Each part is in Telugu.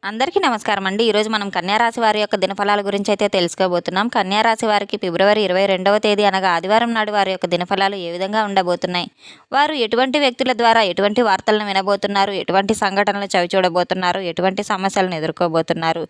అందరికీ నమస్కారం అండి. ఈరోజు మనం కన్యా రాశి వారి యొక్క దినఫలాల గురించి అయితే తెలుసుకోబోతున్నాం. కన్యా రాశి వారికి ఫిబ్రవరి 22వ తేదీ అనగా ఆదివారం నాడు వారి యొక్క దినఫలాలు ఏ విధంగా ఉండబోతున్నాయి, వారు ఎటువంటి వ్యక్తుల ద్వారా ఎటువంటి వార్తలను వినబోతున్నారు, ఎటువంటి సంఘటనలు చవిచూడబోతున్నారు, ఎటువంటి సమస్యలను ఎదుర్కోబోతున్నారు,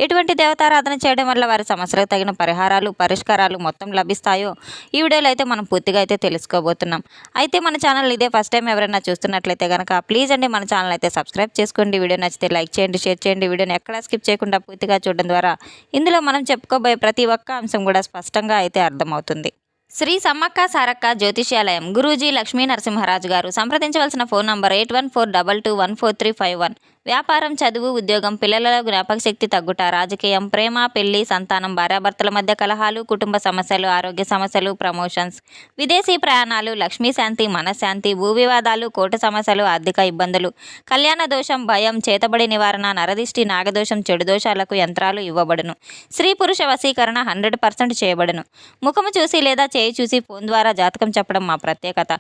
ఎటువంటి దేవతారాధన చేయడం వల్ల వారి సమస్యలకు తగిన పరిహారాలు పరిష్కారాలు మొత్తం లభిస్తాయో ఈ వీడియోలో అయితే మనం పూర్తిగా అయితే తెలుసుకోబోతున్నాం. అయితే మన ఛానల్ ఇదే ఫస్ట్ టైం ఎవరైనా చూస్తున్నట్లయితే కనుక ప్లీజ్ అండి మన ఛానల్ అయితే సబ్స్క్రైబ్ చేసుకోండి. వీడియో నచ్చితే లైక్ చేయండి, షేర్ చేయండి. వీడియోని ఎక్కడా స్కిప్ చేయకుండా పూర్తిగా చూడడం ద్వారా ఇందులో మనం చెప్పుకోబోయే ప్రతి ఒక్క అంశం కూడా స్పష్టంగా అయితే అర్థమవుతుంది. శ్రీ సమ్మక్క సారక్క జ్యోతిష్యాలయం గురూజీ లక్ష్మీ నరసింహరాజు గారు. సంప్రదించవలసిన ఫోన్ నంబర్ 8142214351. వ్యాపారం, చదువు, ఉద్యోగం, పిల్లలలో జ్ఞాపక శక్తి తగ్గుట, రాజకీయం, ప్రేమ, పెళ్లి, సంతానం, భార్యాభర్తల మధ్య కలహాలు, కుటుంబ సమస్యలు, ఆరోగ్య సమస్యలు, ప్రమోషన్స్, విదేశీ ప్రయాణాలు, లక్ష్మీ శాంతి, మనశ్శాంతి, భూ వివాదాలు, కోర్టు సమస్యలు, ఆర్థిక ఇబ్బందులు, కళ్యాణ దోషం, భయం, చేతబడి నివారణ, నరదిష్టి, నాగదోషం, చెడు దోషాలకు యంత్రాలు ఇవ్వబడును. స్త్రీ పురుష వశీకరణ 100% చేయబడును. ముఖము చూసి లేదా చేయి చూసి ఫోన్ ద్వారా జాతకం చెప్పడం మా ప్రత్యేకత.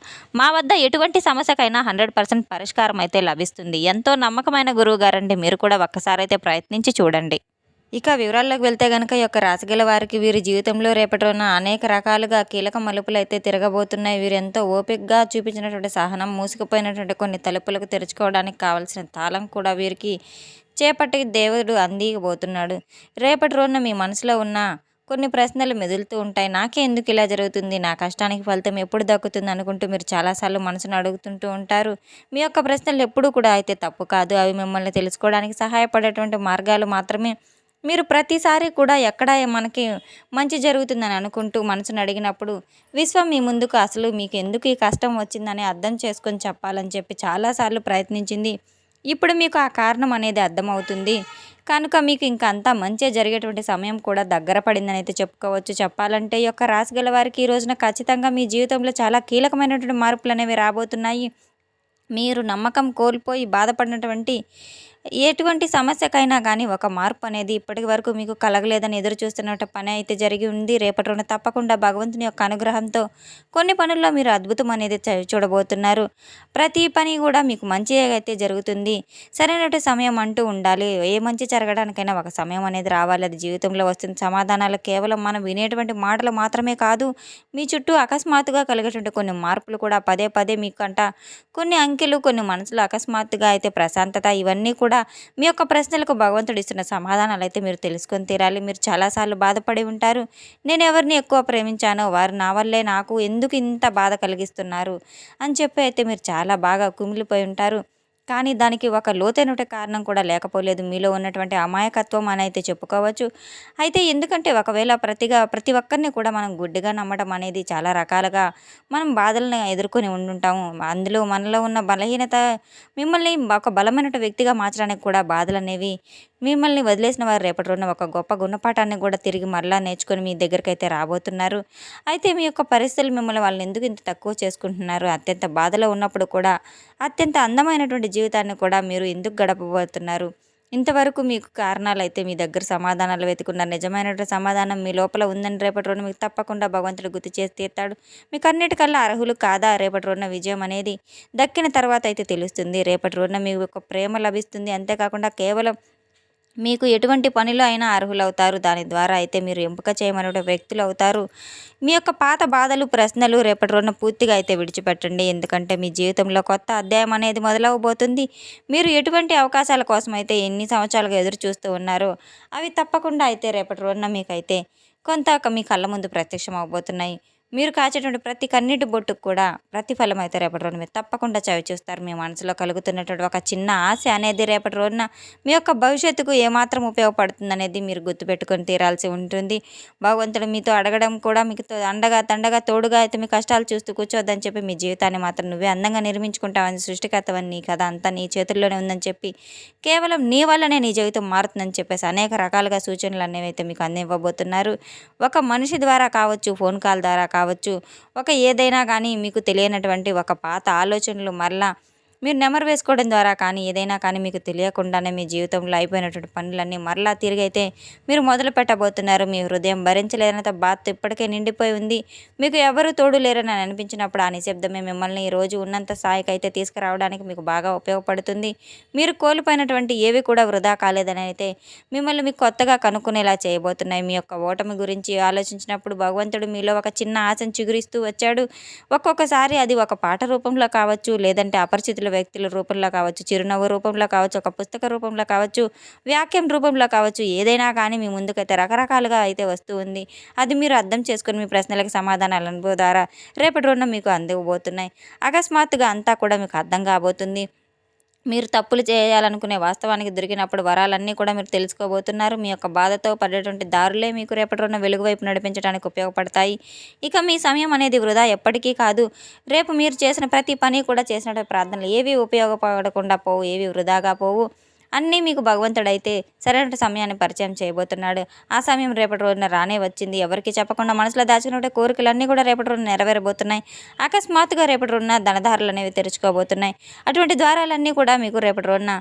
మా వద్ద ఎటువంటి సమస్యకైనా 100% పరిష్కారం అయితే లభిస్తుంది. ఎంతో నమ్మకమైన గురువు గారండి. మీరు కూడా ఒక్కసారి అయితే ప్రయత్నించి చూడండి. ఇక వివరాల్లోకి వెళ్తే గనక ఈ యొక్క రాశిగల వారికి వీరి జీవితంలో రేపటి రోజున అనేక రకాలుగా కీలక మలుపులు అయితే తిరగబోతున్నాయి. వీరు ఎంతో ఓపికగా చూపించినటువంటి సహనం, మూసుకుపోయినటువంటి కొన్ని తలుపులకు తెరుచుకోవడానికి కావాల్సిన తాళం కూడా వీరికి చేపట్టి దేవుడు అందియబోతున్నాడు. రేపటి రోజున మీ మనసులో ఉన్న కొన్ని ప్రశ్నలు మెదులుతూ ఉంటాయి. నాకే ఎందుకు ఇలా జరుగుతుంది, నా కష్టానికి ఫలితం ఎప్పుడు దక్కుతుంది అనుకుంటూ మీరు చాలాసార్లు మనసును అడుగుతుంటూ ఉంటారు. మీ యొక్క ప్రశ్నలు ఎప్పుడూ కూడా అయితే తప్పు కాదు. అవి మిమ్మల్ని తెలుసుకోవడానికి సహాయపడేటువంటి మార్గాలు మాత్రమే. మీరు ప్రతిసారి కూడా ఎక్కడ మనకి మంచి జరుగుతుందని అనుకుంటూ మనసును అడిగినప్పుడు విశ్వం మీ ముందుకు అసలు మీకు ఎందుకు ఈ కష్టం వచ్చిందని అర్థం చేసుకొని చెప్పాలని చెప్పి చాలాసార్లు ప్రయత్నించింది. ఇప్పుడు మీకు ఆ కారణం అనేది అర్థమవుతుంది కనుక మీకు ఇంకా అంతా మంచి జరిగేటువంటి సమయం కూడా దగ్గర పడిందని అయితే చెప్పుకోవచ్చు. చెప్పాలంటే ఈ యొక్క రాశి గల వారికి ఈ రోజున ఖచ్చితంగా మీ జీవితంలో చాలా కీలకమైనటువంటి మార్పులు అనేవి రాబోతున్నాయి. మీరు నమ్మకం కోల్పోయి బాధపడినటువంటి ఎటువంటి సమస్యకైనా కానీ ఒక మార్పు అనేది ఇప్పటి వరకు మీకు కలగలేదని ఎదురు చూస్తున్న పని అయితే జరిగి ఉంది. రేపటి రోజున తప్పకుండా భగవంతుని యొక్క అనుగ్రహంతో కొన్ని పనుల్లో మీరు అద్భుతం అనేది చూడబోతున్నారు. ప్రతి పని కూడా మీకు మంచి అయితే జరుగుతుంది. సరైనటువంటి సమయం అంటూ ఉండాలి. ఏ మంచి జరగడానికైనా ఒక సమయం అనేది రావాలి. అది జీవితంలో వస్తుంది. సమాధానాలు కేవలం మనం వినేటువంటి మాటలు మాత్రమే కాదు, మీ చుట్టూ అకస్మాత్తుగా కలిగేటువంటి కొన్ని మార్పులు కూడా పదే పదే మీకంట కొన్ని అంకెలు, కొన్ని మనసులో అకస్మాత్తుగా అయితే ప్రశాంతత, ఇవన్నీ కూడా మీ యొక్క ప్రశ్నలకు భగవంతుడు ఇస్తున్న సమాధానాలు అయితే మీరు తెలుసుకొని తీరాలి. మీరు చాలాసార్లు బాధపడి ఉంటారు. నేను ఎవరిని ఎక్కువ ప్రేమించానో వారు నా వల్లే నాకు ఎందుకు ఇంత బాధ కలిగిస్తున్నారు అని చెప్పి అయితే మీరు చాలా బాగా కుమిలిపోయి ఉంటారు. కానీ దానికి ఒక లోతైన కారణం కూడా లేకపోలేదు. మీలో ఉన్నటువంటి అమాయకత్వం అని అయితే చెప్పుకోవచ్చు. అయితే ఎందుకంటే ఒకవేళ ప్రతి ఒక్కరిని కూడా మనం గుడ్డిగా నమ్మడం అనేది చాలా రకాలుగా మనం బాధలను ఎదుర్కొని ఉండుంటాము. అందులో మనలో ఉన్న బలహీనత మిమ్మల్ని ఒక బలమైన వ్యక్తిగా మార్చడానికి కూడా బాధలు అనేవి మిమ్మల్ని వదిలేసిన వారు రేపటి రోజున ఒక గొప్ప గుణపాఠాన్ని కూడా తిరిగి మరలా నేర్చుకొని మీ దగ్గరికి అయితే రాబోతున్నారు. అయితే మీ యొక్క పరిస్థితులు మిమ్మల్ని వాళ్ళు ఎందుకు ఇంత తక్కువ చేసుకుంటున్నారు, అత్యంత బాధలో ఉన్నప్పుడు కూడా అత్యంత అందమైనటువంటి జీవితాన్ని కూడా మీరు ఎందుకు గడపబోతున్నారు, ఇంతవరకు మీకు కారణాలు అయితే మీ దగ్గర సమాధానాలు వెతుకున్న నిజమైనటువంటి సమాధానం మీ లోపల ఉందని రేపటి రోజున మీకు తప్పకుండా భగవంతుడు గుర్తు చేసి తీర్తాడు. మీకు అన్నిటికల్లా అర్హులు కాదా రేపటి రోజున విజయం అనేది దక్కిన తర్వాత అయితే తెలుస్తుంది. రేపటి రోజున మీకు ఒక ప్రేమ లభిస్తుంది. అంతేకాకుండా కేవలం మీకు ఎటువంటి పనిలో అయినా అర్హులవుతారు. దాని ద్వారా అయితే మీరు ఎంపిక చేయమనే వ్యక్తులు అవుతారు. మీ యొక్క పాత బాధలు, ప్రశ్నలు రేపటి రోజున పూర్తిగా అయితే విడిచిపెట్టండి. ఎందుకంటే మీ జీవితంలో కొత్త అధ్యాయం అనేది మొదలవబోతుంది. మీరు ఎటువంటి అవకాశాల కోసం అయితే ఎన్ని సంవత్సరాలుగా ఎదురు చూస్తూ ఉన్నారో అవి తప్పకుండా అయితే రేపటి రోజున మీకైతే కొంత మీ కళ్ళ ముందు ప్రత్యక్షం అవబోతున్నాయి. మీరు కాచేటువంటి ప్రతి కన్నీటి బొట్టుకు కూడా ప్రతిఫలం అయితే రేపటి రోజున మీరు తప్పకుండా చవి చూస్తారు. మీ మనసులో కలుగుతున్నటువంటి ఒక చిన్న ఆశ అనేది రేపటి రోజున మీ యొక్క భవిష్యత్తుకు ఏమాత్రం ఉపయోగపడుతుంది అనేది మీరు గుర్తుపెట్టుకొని తీరాల్సి ఉంటుంది. భగవంతుడు మీతో అడగడం కూడా మీకు తండగా తోడుగా అయితే మీ కష్టాలు చూస్తూ కూర్చోవద్దని చెప్పి మీ జీవితాన్ని మాత్రం నువ్వే అందంగా నిర్మించుకుంటావని, సృష్టికర్తవని, నీ కథ అంతా నీ చేతుల్లోనే ఉందని చెప్పి కేవలం నీ వల్లనే నీ జీవితం మారుతుందని చెప్పేసి అనేక రకాలుగా సూచనలు అనేవి అయితే మీకు అందివ్వబోతున్నారు. ఒక మనిషి ద్వారా కావచ్చు, ఫోన్ కాల్ ద్వారా కావచ్చు, ఒక ఏదైనా కానీ మీకు తెలియనటువంటి ఒక పాత ఆలోచనలు మరలా మీరు నెమరు వేసుకోవడం ద్వారా కానీ ఏదైనా కానీ మీకు తెలియకుండానే మీ జీవితంలో అయిపోయినటువంటి పనులన్నీ మరలా తిరిగైతే మీరు మొదలు పెట్టబోతున్నారు. మీ హృదయం భరించలేనంత బాధతో ఇప్పటికే నిండిపోయి ఉంది. మీకు ఎవరు తోడు లేరని అనిపించినప్పుడు ఆ నిశ్శబ్దమే మిమ్మల్ని ఈరోజు ఉన్నంత స్థాయికైతే తీసుకురావడానికి మీకు బాగా ఉపయోగపడుతుంది. మీరు కోల్పోయినటువంటి ఏవి కూడా వృధా కాలేదని అయితే మిమ్మల్ని మీకు కొత్తగా కనుక్కునేలా చేయబోతున్నాయి. మీ యొక్క ఓటమి గురించి ఆలోచించినప్పుడు భగవంతుడు మీలో ఒక చిన్న ఆశను చిగురిస్తూ వచ్చాడు. ఒక్కొక్కసారి అది ఒక పాట రూపంలో కావచ్చు, లేదంటే అపరిచితుల వ్యక్తుల రూపంలో కావచ్చు, చిరునవ్వు రూపంలో కావచ్చు, ఒక పుస్తక రూపంలో కావచ్చు, వాక్యం రూపంలో కావచ్చు, ఏదైనా కానీ మీ ముందుకైతే రకరకాలుగా అయితే వస్తూ ఉంది. అది మీరు అర్థం చేసుకొని మీ ప్రశ్నలకు సమాధానాలు అనుభవం ద్వారా రేపటి రోజున మీకు అందబోతున్నాయి. అకస్మాత్తుగా అంతా కూడా మీకు అర్థం కాబోతుంది. మీరు తప్పులు చేయాలనుకునే వాస్తవానికి దొరికినప్పుడు వరాలన్నీ కూడా మీరు తెలుసుకోబోతున్నారు. మీ యొక్క బాధతో పడేటువంటి దారులే మీకు రేపటి రోజున వెలుగు వైపు నడిపించడానికి ఉపయోగపడతాయి. ఇక మీ సమయం అనేది వృధా ఎప్పటికీ కాదు. రేపు మీరు చేసిన ప్రతి పని కూడా చేసినటువంటి ప్రార్థనలు ఏవి ఉపయోగపడకుండా పోవు, ఏవి వృధాగా పోవు. అన్నీ మీకు భగవంతుడైతే సరైన సమయాన్ని పరిచయం చేయబోతున్నాడు. ఆ సమయం రేపటి రోజున రానే వచ్చింది. ఎవరికి చెప్పకుండా మనసులో దాచుకునే కోరికలన్నీ కూడా రేపటి రోజున నెరవేరబోతున్నాయి. అకస్మాత్తుగా రేపటి రోజున ధనదారులు అనేవి తెరుచుకోబోతున్నాయి. అటువంటి ద్వారాలన్నీ కూడా మీకు రేపటి రోజున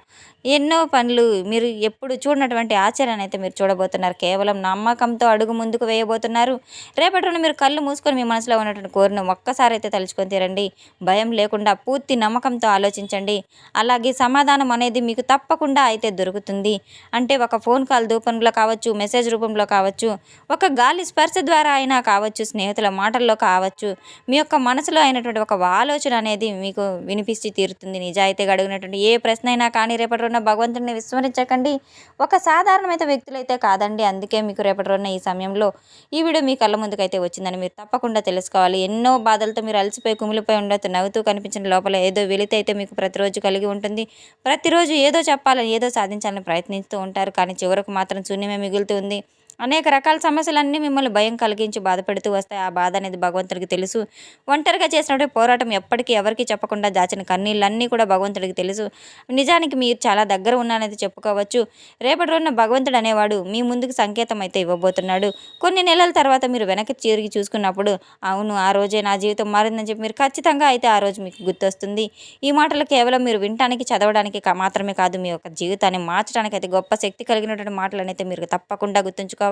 ఎన్నో పనులు మీరు ఎప్పుడు చూడనటువంటి ఆశ్చర్యాన్ని అయితే మీరు చూడబోతున్నారు. కేవలం నమ్మకంతో అడుగు ముందుకు వేయబోతున్నారు. రేపటి రోజున మీరు కళ్ళు మూసుకొని మీ మనసులో ఉన్నటువంటి కోరిన ఒక్కసారి అయితే తలుచుకొని తీరండి. భయం లేకుండా పూర్తి నమ్మకంతో ఆలోచించండి. అలాగే సమాధానం అనేది మీకు తప్పకుండా అయితే దొరుకుతుంది. అంటే ఒక ఫోన్ కాల్ రూపంలో కావచ్చు, మెసేజ్ రూపంలో కావచ్చు, ఒక గాలి స్పర్శ ద్వారా అయినా కావచ్చు, స్నేహితుల మాటల్లో కావచ్చు, మీ యొక్క మనసులో అయినటువంటి ఒక ఆలోచన అనేది మీకు వినిపించి తీరుతుంది. నిజాయితీగా అడిగినటువంటి ఏ ప్రశ్న అయినా కానీ రేపటి రోజున భగవంతుడిని విస్మరించకండి. ఒక సాధారణమైన వ్యక్తులైతే కాదండి. అందుకే మీకు రేపటి రోజున ఈ సమయంలో ఈ వీడియో మీ కళ్ళ ముందుకైతే వచ్చిందని మీరు తప్పకుండా తెలుసుకోవాలి. ఎన్నో బాధలతో మీరు అలసిపోయి కుమిలిపోయి ఉండొచ్చు. నవ్వుతూ కనిపించిన లోపల ఏదో వెలితి అయితే మీకు ప్రతిరోజు కలిగి ఉంటుంది. ప్రతిరోజు ఏదో చెప్పాలని, ఏదో సాధించాలని ప్రయత్నిస్తూ ఉంటారు. కానీ చివరకు మాత్రం శూన్యమే మిగులుతూ ఉంది. అనేక రకాల సమస్యలన్నీ మిమ్మల్ని భయం కలిగించి బాధపెడుతూ వస్తాయి. ఆ బాధ అనేది భగవంతుడికి తెలుసు. ఒంటరిగా చేసినటువంటి పోరాటం ఎప్పటికీ ఎవరికి చెప్పకుండా దాచిన కన్నీళ్ళన్నీ కూడా భగవంతుడికి తెలుసు. నిజానికి మీరు చాలా దగ్గర ఉన్నానైతే చెప్పుకోవచ్చు. రేపటి రోజున భగవంతుడు అనేవాడు మీ ముందుకు సంకేతం అయితే ఇవ్వబోతున్నాడు. కొన్ని నెలల తర్వాత మీరు వెనక్కి తిరిగి చూసుకున్నప్పుడు అవును ఆ రోజే నా జీవితం మారిందని చెప్పి మీరు ఖచ్చితంగా అయితే ఆ రోజు మీకు గుర్తొస్తుంది. ఈ మాటలు కేవలం మీరు వినటానికి చదవడానికి మాత్రమే కాదు, మీ యొక్క జీవితాన్ని మార్చడానికి అయితే గొప్ప శక్తి కలిగినటువంటి మాటలను అయితే మీరు తప్పకుండా గుర్తుంచుకోవాలి.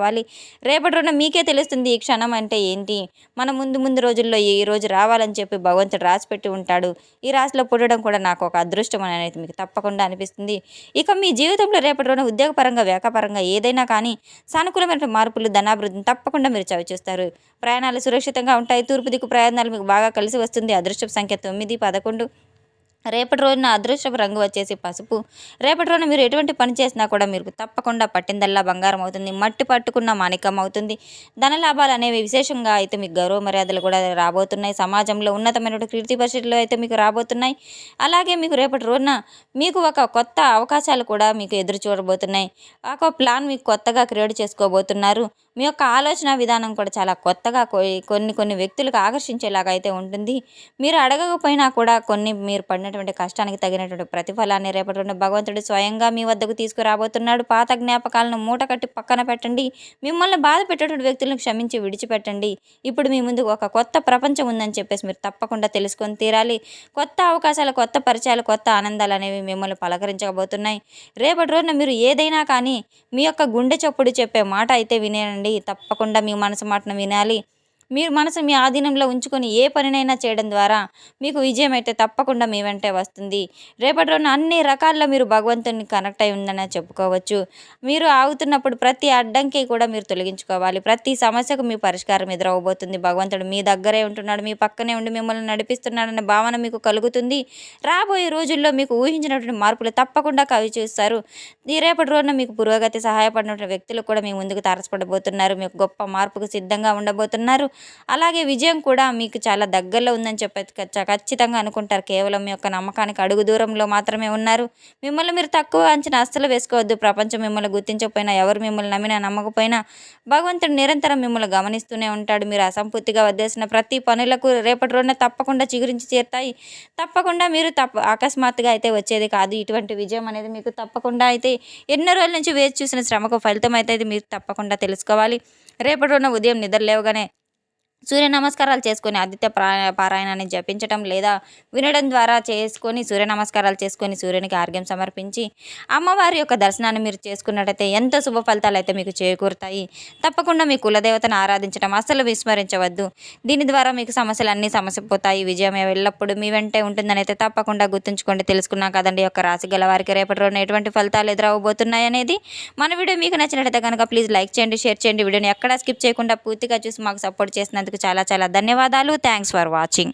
రేపటి రోజున మీకే తెలుస్తుంది ఈ క్షణం అంటే ఏంటి. మన ముందు ముందు రోజుల్లో ఈ రోజు రావాలని చెప్పి భగవంతుడు రాసిపెట్టి ఉంటాడు. ఈ రాశిలో పుట్టడం కూడా నాకు ఒక అదృష్టం అని అనేది మీకు తప్పకుండా అనిపిస్తుంది. ఇక మీ జీవితంలో రేపటి రోజున ఉద్యోగపరంగా, వ్యాపారపరంగా ఏదైనా కానీ సానుకూలమైన మార్పులు, ధనాభివృద్ధిని తప్పకుండా మీరు చవిచూస్తారు. ప్రయాణాలు సురక్షితంగా ఉంటాయి. తూర్పు దిక్కు ప్రయాణాలు మీకు బాగా కలిసి వస్తుంది. అదృష్టపు సంఖ్య 9, 11. రేపటి రోజున అదృష్టపు రంగు వచ్చేసి పసుపు. రేపటి రోజున మీరు ఎటువంటి పని చేసినా కూడా మీరు తప్పకుండా పట్టిందల్లా బంగారం అవుతుంది. మట్టి పట్టుకున్న మాణికం అవుతుంది. ధనలాభాలు అనేవి విశేషంగా అయితే మీకు గౌరవ మర్యాదలు కూడా రాబోతున్నాయి. సమాజంలో ఉన్నతమైన కీర్తి పరిస్థితులు అయితే మీకు రాబోతున్నాయి. అలాగే మీకు రేపటి రోజున మీకు ఒక కొత్త అవకాశాలు కూడా మీకు ఎదురు చూడబోతున్నాయి. ఒక ప్లాన్ మీకు కొత్తగా క్రియేట్ చేసుకోబోతున్నారు. మీ యొక్క ఆలోచన విధానం కూడా చాలా కొత్తగా కొన్ని వ్యక్తులకు ఆకర్షించేలాగా అయితే ఉంటుంది. మీరు అడగకపోయినా కూడా మీరు పడినటువంటి కష్టానికి తగినటువంటి ప్రతిఫలాన్ని రేపటి రోజున భగవంతుడు స్వయంగా మీ వద్దకు తీసుకురాబోతున్నాడు. పాత జ్ఞాపకాలను మూట కట్టి పక్కన పెట్టండి. మిమ్మల్ని బాధ పెట్టేటువంటి వ్యక్తులను క్షమించి విడిచిపెట్టండి. ఇప్పుడు మీ ముందు ఒక కొత్త ప్రపంచం ఉందని చెప్పేసి మీరు తప్పకుండా తెలుసుకొని తీరాలి. కొత్త అవకాశాలు, కొత్త పరిచయాలు, కొత్త ఆనందాలు అనేవి మిమ్మల్ని పలకరించబోతున్నాయి. రేపటి రోజున మీరు ఏదైనా కానీ మీ యొక్క గుండె చప్పుడు చెప్పే మాట అయితే వినేయండి. తప్పకుండా మీ మనసు మాటను వినాలి. మీరు మనసు మీ ఆధీనంలో ఉంచుకొని ఏ పనినైనా చేయడం ద్వారా మీకు విజయం అయితే తప్పకుండా మీ వెంటే వస్తుంది. రేపటి రోజున అన్ని రకాల్లో మీరు భగవంతుని కనెక్ట్ అయి ఉందని చెప్పుకోవచ్చు. మీరు ఆగుతున్నప్పుడు ప్రతి అడ్డంకి కూడా మీరు తొలగించుకోవాలి. ప్రతి సమస్యకు మీ పరిష్కారం ఎదురవబోతుంది. భగవంతుడు మీ దగ్గరే ఉంటున్నాడు, మీ పక్కనే ఉండి మిమ్మల్ని నడిపిస్తున్నాడనే భావన మీకు కలుగుతుంది. రాబోయే రోజుల్లో మీకు ఊహించినటువంటి మార్పులు తప్పకుండా కవి చూస్తారు. ఈ రేపటి రోజున మీకు పురోగతి సహాయపడినటువంటి వ్యక్తులు కూడా మీ ముందుకు తారసపడబోతున్నారు. మీకు గొప్ప మార్పుకు సిద్ధంగా ఉండబోతున్నారు. అలాగే విజయం కూడా మీకు చాలా దగ్గరలో ఉందని ఖచ్చితంగా అనుకుంటారు. కేవలం మీ యొక్క నమ్మకానికి అడుగు దూరంలో మాత్రమే ఉన్నారు. మిమ్మల్ని మీరు తక్కువ అంచనా అస్సలు వేసుకోవద్దు. ప్రపంచం మిమ్మల్ని గుర్తించకపోయినా, ఎవరు మిమ్మల్ని నమ్మినా నమ్మకపోయినా భగవంతుడు నిరంతరం మిమ్మల్ని గమనిస్తూనే ఉంటాడు. మీరు అసంపూర్తిగా వదిలేసిన ప్రతి పనులకు రేపటి రోజున తప్పకుండా చిగురించి చేరుతాయి. తప్పకుండా మీరు అకస్మాత్తుగా అయితే వచ్చేది కాదు. ఇటువంటి విజయం అనేది మీకు తప్పకుండా అయితే ఎన్నో రోజుల నుంచి వేచి చూసిన శ్రమకు ఫలితం అయితే మీరు తప్పకుండా తెలుసుకోవాలి. రేపటి రోజున ఉదయం నిద్ర లేవగానే సూర్య నమస్కారాలు చేసుకొని ఆదిత్య పారాయణాన్ని జపించటం లేదా వినడం ద్వారా చేసుకొని సూర్య నమస్కారాలు చేసుకొని సూర్యునికి ఆర్ఘ్యం సమర్పించి అమ్మవారి యొక్క దర్శనాన్ని మీరు చేసుకున్నట్టయితే ఎంతో శుభ ఫలితాలు అయితే మీకు చేకూరుతాయి. తప్పకుండా మీ కులదేవతను ఆరాధించడం అస్సలు విస్మరించవద్దు. దీని ద్వారా మీకు సమస్యలు అన్నీ సమసిపోతాయి. విజయం ఎల్లప్పుడూ మీ వెంటే ఉంటుందని అయితే తప్పకుండా గుర్తుంచుకోండి. తెలుసుకున్నాం కదండి యొక్క రాశి గల వారికి రేపటి రోజున ఎటువంటి ఫలితాలు ఎదురవబోతున్నాయి అనేది. మన వీడియో మీకు నచ్చినట్లయితే కనుక ప్లీజ్ లైక్ చేయండి, షేర్ చేయండి. వీడియోని ఎక్కడా స్కిప్ చేయకుండా పూర్తిగా చూసి మాకు సపోర్ట్ చేసినందుకు చాలా చాలా ధన్యవాదాలు. Thanks for watching.